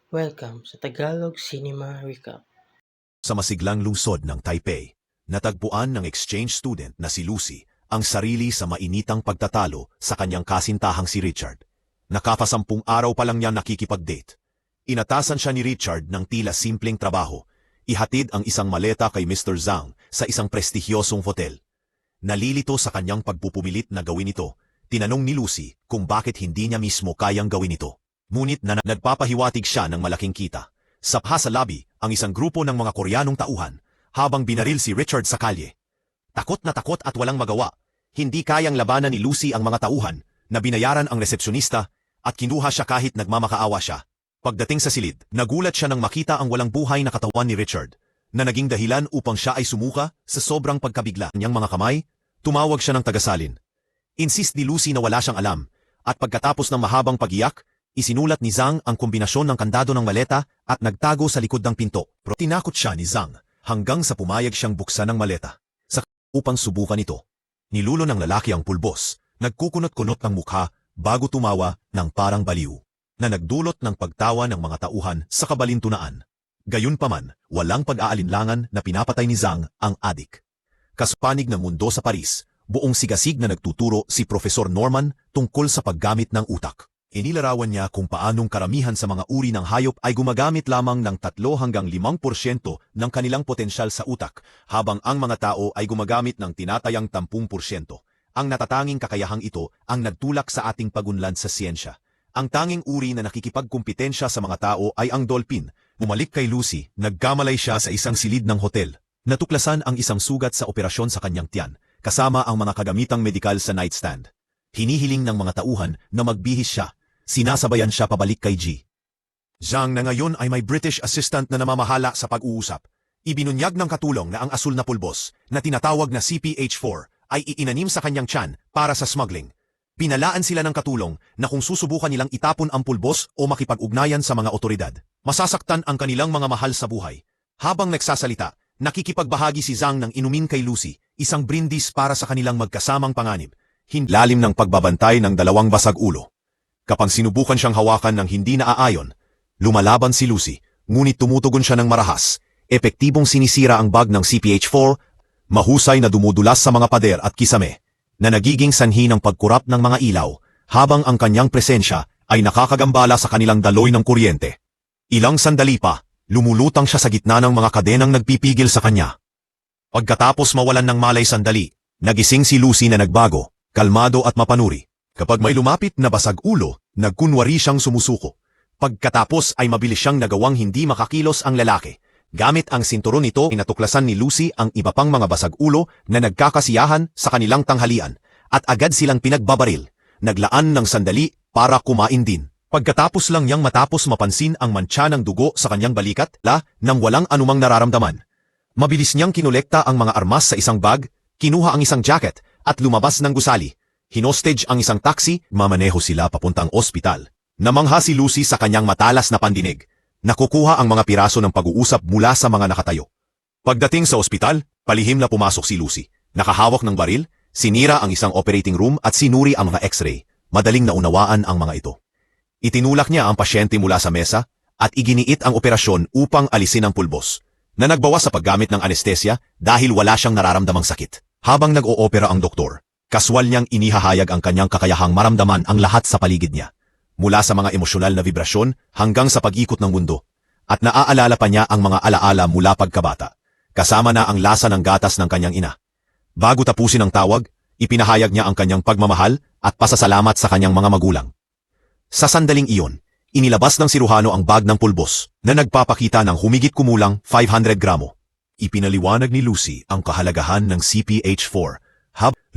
Welcome sa Tagalog Cinema Recap. Sa masiglang lungsod ng Taipei, natagpuan ng exchange student na si Lucy ang sarili sa mainitang pagtatalo sa kanyang kasintahang si Richard. Nakapasampung araw pa lang niya nakikipag-date. Inatasan siya ni Richard ng tila simpleng trabaho, ihatid ang isang maleta kay Mr. Zhang sa isang prestigyosong hotel. Nalilito sa kanyang pagpupumilit na gawin ito, tinanong ni Lucy kung bakit hindi niya mismo kayang gawin ito. Ngunit nagpapahiwatig siya ng malaking kita. Sapha sa lobby ang isang grupo ng mga Koreanong tauhan habang binaril si Richard sa kalye. Takot at walang magawa. Hindi kayang labanan ni Lucy ang mga tauhan na binayaran ang resepsyonista at kinuha siya kahit nagmamakaawa siya. Pagdating sa silid, nagulat siya nang makita ang walang buhay na katawan ni Richard na naging dahilan upang siya ay sumuka sa sobrang pagkabigla niyang mga kamay. Tumawag siya ng tagasalin. Insist ni Lucy na wala siyang alam at pagkatapos ng mahabang pagiyak, isinulat ni Zhang ang kombinasyon ng kandado ng maleta at nagtago sa likod ng pinto. Pero tinakot siya ni Zhang hanggang sa pumayag siyang buksan ng maleta. Upang subukan ito, nilulo ng lalaki ang pulbos, nagkukunot-kunot ng mukha bago tumawa ng parang baliw, na nagdulot ng pagtawa ng mga tauhan sa kabalintunaan. Gayunpaman, walang pag-aalinlangan na pinapatay ni Zhang ang adik. Kaspanig ng mundo sa Paris, buong sigasig na nagtuturo si Profesor Norman tungkol sa paggamit ng utak. Inilarawan niya kung paanong karamihan sa mga uri ng hayop ay gumagamit lamang ng 3 hanggang 5% ng kanilang potensyal sa utak, habang ang mga tao ay gumagamit ng tinatayang 10%. Ang natatanging kakayahang ito ang nagtulak sa ating pagunlad sa siyensya. Ang tanging uri na nakikipagkumpetensya sa mga tao ay ang dolphin. Bumalik kay Lucy, nagkamalay siya sa isang silid ng hotel. Natuklasan ang isang sugat sa operasyon sa kanyang tiyan, kasama ang mga kagamitang medikal sa nightstand. Hinihiling ng mga tauhan na magbihis siya. Sinasabayan siya pabalik kay G. Zhang na ngayon ay may British assistant na namamahala sa pag-uusap. Ibinunyag ng katulong na ang asul na pulbos, na tinatawag na CPH4, ay iinanim sa kanyang tiyan para sa smuggling. Pinalaan sila ng katulong na kung susubukan nilang itapon ang pulbos o makipag-ugnayan sa mga otoridad, masasaktan ang kanilang mga mahal sa buhay. Habang nagsasalita, nakikipagbahagi si Zhang ng inumin kay Lucy, isang brindis para sa kanilang magkasamang panganib. Lalim ng pagbabantay ng dalawang basag ulo. Kapag sinubukan siyang hawakan ng hindi naaayon, lumalaban si Lucy, ngunit tumutugon siya ng marahas. Epektibong sinisira ang bag ng CPH4, mahusay na dumudulas sa mga pader at kisame, na nagiging sanhi ng pagkurap ng mga ilaw, habang ang kanyang presensya ay nakakagambala sa kanilang daloy ng kuryente. Ilang sandali pa, lumulutang siya sa gitna ng mga kadenang nagpipigil sa kanya. Pagkatapos mawalan ng malay sandali, nagising si Lucy na nagbago, kalmado at mapanuri. Kapag may lumapit na basag ulo, nagkunwari siyang sumusuko. Pagkatapos ay mabilis siyang nagawang hindi makakilos ang lalaki. Gamit ang sinturon nito, inatuklasan ni Lucy ang iba pang mga basag ulo na nagkakasiyahan sa kanilang tanghalian, at agad silang pinagbabaril. Naglaan ng sandali para kumain din. Pagkatapos lang niyang matapos mapansin ang mantsa ng dugo sa kanyang balikat, nang walang anumang nararamdaman. Mabilis niyang kinolekta ang mga armas sa isang bag, kinuha ang isang jacket, at lumabas ng gusali. Hinostage ang isang taxi, mamaneho sila papuntang ospital. Namangha si Lucy sa kanyang matalas na pandinig. Nakukuha ang mga piraso ng pag-uusap mula sa mga nakatayo. Pagdating sa ospital, palihim na pumasok si Lucy. Nakahawak ng baril, sinira ang isang operating room at sinuri ang mga x-ray. Madaling naunawaan ang mga ito. Itinulak niya ang pasyente mula sa mesa at iginiit ang operasyon upang alisin ang pulbos, na nagbawas sa paggamit ng anestesya dahil wala siyang nararamdamang sakit. Habang nag-oopera ang doktor, kaswal niyang inihahayag ang kanyang kakayahang maramdaman ang lahat sa paligid niya, mula sa mga emosyonal na vibrasyon hanggang sa pag-ikot ng mundo. At naaalala pa niya ang mga alaala mula pagkabata, kasama na ang lasa ng gatas ng kanyang ina. Bago tapusin ang tawag, ipinahayag niya ang kanyang pagmamahal at pasasalamat sa kanyang mga magulang. Sa sandaling iyon, inilabas ng siruhano ang bag ng pulbos na nagpapakita ng humigit kumulang 500 gramo. Ipinaliwanag ni Lucy ang kahalagahan ng CPH4.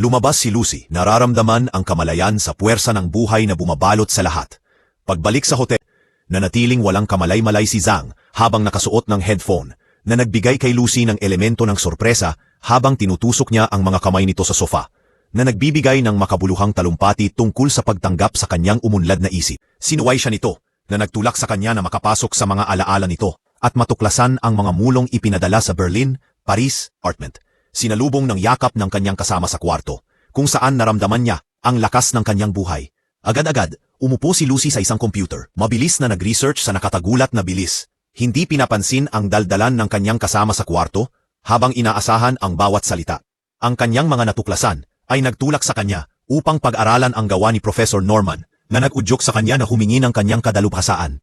Lumabas si Lucy, nararamdaman ang kamalayan sa puwersa ng buhay na bumabalot sa lahat. Pagbalik sa hotel, nanatiling walang kamalay-malay si Zhang habang nakasuot ng headphone, na nagbigay kay Lucy ng elemento ng sorpresa habang tinutusok niya ang mga kamay nito sa sofa, na nagbibigay ng makabuluhang talumpati tungkol sa pagtanggap sa kanyang umunlad na isip. Sinuway siya nito, na nagtulak sa kanya na makapasok sa mga alaala nito, at matuklasan ang mga mulong ipinadala sa Berlin, Paris, apartment. Sinalubong ng yakap ng kanyang kasama sa kwarto, kung saan naramdaman niya ang lakas ng kanyang buhay. Agad-agad, umupo si Lucy sa isang computer, mabilis na nag-research sa nakatagulat na bilis. Hindi pinapansin ang daldalan ng kanyang kasama sa kwarto, habang inaasahan ang bawat salita. Ang kanyang mga natuklasan ay nagtulak sa kanya upang pag-aralan ang gawa ni Professor Norman, na nag-udyok sa kanya na humingi ng kanyang kadalubhasaan.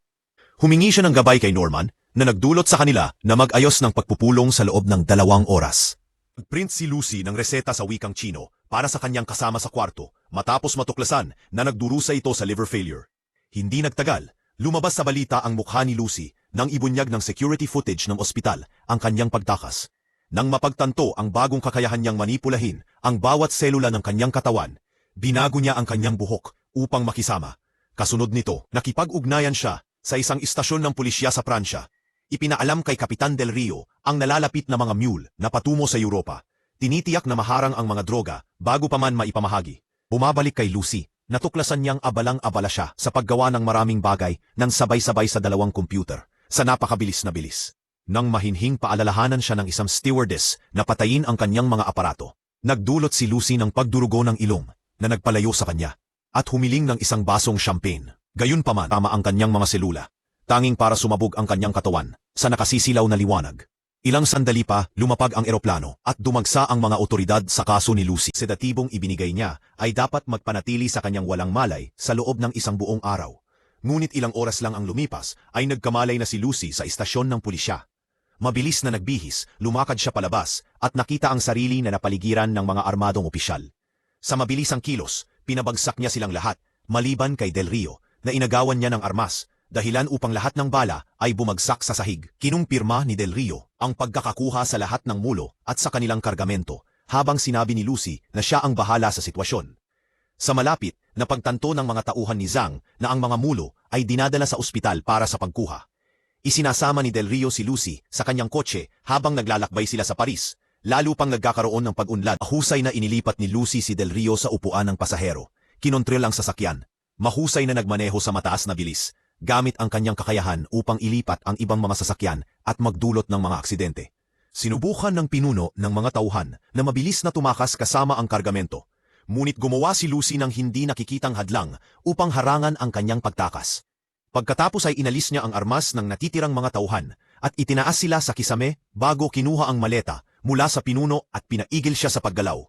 Humingi siya ng gabay kay Norman, na nagdulot sa kanila na mag-ayos ng pagpupulong sa loob ng 2 oras. Nag-print si Lucy ng reseta sa wikang Chino para sa kanyang kasama sa kwarto matapos matuklasan na nagdurusa ito sa liver failure. Hindi nagtagal, lumabas sa balita ang mukha ni Lucy nang ibunyag ng security footage ng ospital ang kanyang pagtakas. Nang mapagtanto ang bagong kakayahan niyang manipulahin ang bawat selula ng kanyang katawan, binago niya ang kanyang buhok upang makisama. Kasunod nito, nakipag-ugnayan siya sa isang istasyon ng pulisya sa Pransya. Ipinaalam kay Kapitan Del Rio ang nalalapit na mga mule na patungo sa Europa. Tinitiyak na maharang ang mga droga bago pa man maipamahagi. Bumabalik kay Lucy, natuklasan niyang abalang-abala siya sa paggawa ng maraming bagay ng sabay-sabay sa 2 computer, sa napakabilis na bilis. Nang mahinhing paalalahanan siya ng isang stewardess na patayin ang kanyang mga aparato, nagdulot si Lucy ng pagdurugo ng ilong na nagpalayo sa kanya at humiling ng isang basong champagne. Gayunpaman, tama ang kanyang mga selula, tanging para sumabog ang kanyang katawan sa nakasisilaw na liwanag. Ilang sandali pa, lumapag ang eroplano at dumagsa ang mga otoridad sa kaso ni Lucy. Sedatibong ibinigay niya ay dapat magpanatili sa kanyang walang malay sa loob ng 1 buong araw. Ngunit ilang oras lang ang lumipas ay nagkamalay na si Lucy sa istasyon ng pulisya. Mabilis na nagbihis, lumakad siya palabas at nakita ang sarili na napaligiran ng mga armadong opisyal. Sa mabilisang kilos, pinabagsak niya silang lahat, maliban kay Del Rio, na inagawan niya ng armas, dahilan upang lahat ng bala ay bumagsak sa sahig. Kinumpirma ni Del Rio ang pagkakakuha sa lahat ng mulo at sa kanilang kargamento, habang sinabi ni Lucy na siya ang bahala sa sitwasyon. Sa malapit, napagtanto ng mga tauhan ni Zhang na ang mga mulo ay dinadala sa ospital para sa pagkuha. Isinasama ni Del Rio si Lucy sa kanyang kotse habang naglalakbay sila sa Paris, lalo pang nagkakaroon ng pag-unlad. Mahusay na inilipat ni Lucy si Del Rio sa upuan ng pasahero. Kinontrol ang sasakyan. Mahusay na nagmaneho sa mataas na bilis, gamit ang kanyang kakayahan upang ilipat ang ibang mga sasakyan at magdulot ng mga aksidente. Sinubukan ng pinuno ng mga tauhan na mabilis na tumakas kasama ang kargamento. Ngunit gumawa si Lucy ng hindi nakikitang hadlang upang harangan ang kanyang pagtakas. Pagkatapos ay inalis niya ang armas ng natitirang mga tauhan at itinaas sila sa kisame bago kinuha ang maleta mula sa pinuno at pinaigil siya sa paggalaw.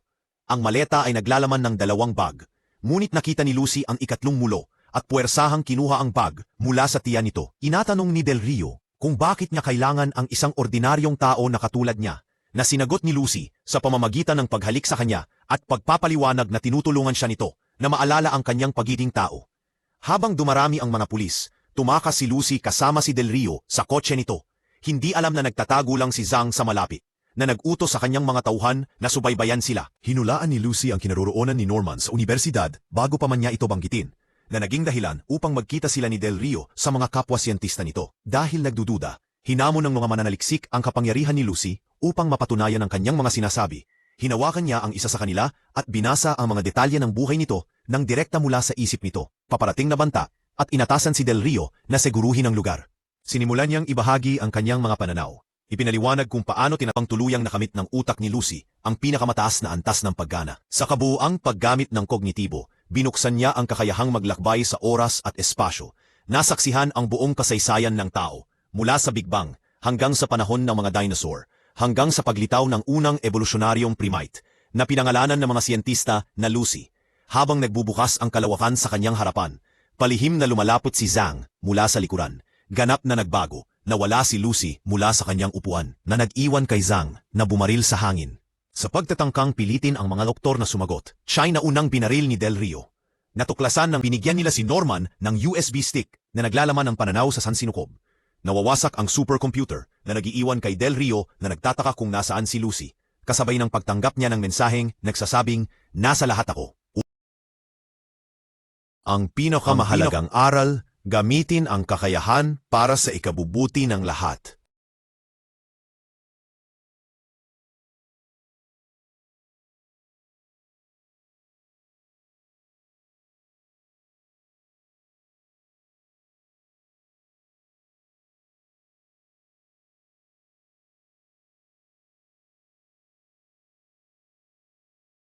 Ang maleta ay naglalaman ng 2 bag, ngunit nakita ni Lucy ang 3 mulo at puwersahang kinuha ang bag mula sa tiyan nito. Inatanong ni Del Rio kung bakit niya kailangan ang isang ordinaryong tao na katulad niya, na sinagot ni Lucy sa pamamagitan ng paghalik sa kanya at pagpapaliwanag na tinutulungan siya nito na maalala ang kanyang pagiging tao. Habang dumarami ang mga pulis, tumakas si Lucy kasama si Del Rio sa kotse nito. Hindi alam na nagtatago lang si Zhang sa malapit, na nag-utos sa kanyang mga tauhan na subaybayan sila. Hinulaan ni Lucy ang kinaroroonan ni Norman sa universidad bago pa man niya ito banggitin, na naging dahilan upang magkita sila ni Del Rio sa mga kapwa-siyentista nito. Dahil nagdududa, hinamon ng mga mananaliksik ang kapangyarihan ni Lucy upang mapatunayan ang kanyang mga sinasabi. Hinawakan niya ang isa sa kanila at binasa ang mga detalye ng buhay nito nang direkta mula sa isip nito. Paparating na banta at inatasan si Del Rio na seguruhin ang lugar. Sinimulan niyang ibahagi ang kanyang mga pananaw. Ipinaliwanag kung paano tinapangtuluyang nakamit ng utak ni Lucy ang pinakamataas na antas ng paggana. Sa kabuuang paggamit ng kognitibo, binuksan niya ang kakayahang maglakbay sa oras at espasyo. Nasaksihan ang buong kasaysayan ng tao, mula sa Big Bang hanggang sa panahon ng mga dinosaur, hanggang sa paglitaw ng unang evolusyonaryong primate, na pinangalanan ng mga siyentista na Lucy. Habang nagbubukas ang kalawakan sa kanyang harapan, palihim na lumalapot si Zhang mula sa likuran. Ganap na nagbago, nawala si Lucy mula sa kanyang upuan, na nag-iwan kay Zhang na bumaril sa hangin. Sa pagtatangkang pilitin ang mga doktor na sumagot, siya'y naunang binaril ni Del Rio. Natuklasan nang binigyan nila si Norman ng USB stick na naglalaman ng pananaw sa sansinukob. Nawawasak ang supercomputer na nagiiwan kay Del Rio na nagtataka kung nasaan si Lucy, kasabay ng pagtanggap niya ng mensaheng nagsasabing, "Nasa lahat ako." Ang pinakamahalagang aral, gamitin ang kakayahan para sa ikabubuti ng lahat.